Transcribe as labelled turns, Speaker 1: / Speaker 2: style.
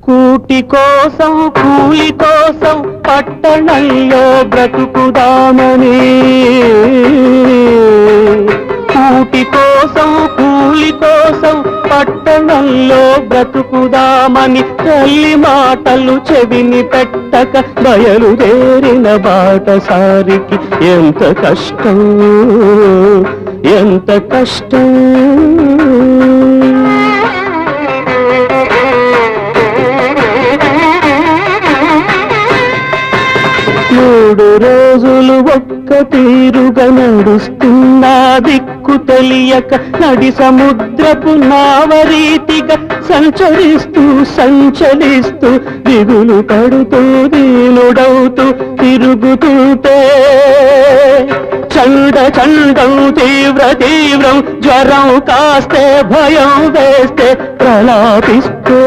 Speaker 1: కూటి కోసం కూలి కోసం పట్టణంలో బ్రతుకుదామని, కూటి కోసం కూలి కోసం పట్టణంలో బ్రతుకుదామని తల్లి మాటలు చెవిని పెట్టక బయలుదేరిన బాటసారికి ఎంత కష్టం, ఎంత కష్టం. 3 రోజులు ఒక్క తీరుగా నడుస్తున్నా దిక్కు తెలియక నడి సముద్రపు నావరీతిగా సంచరిస్తూ సంచలిస్తూ దిగులు పడుతూ దీనుడవుతూ తిరుగుతుంటే చండం తీవ్ర తీవ్రం జ్వరం కాస్తే భయం వేస్తే ప్రలాపిస్తే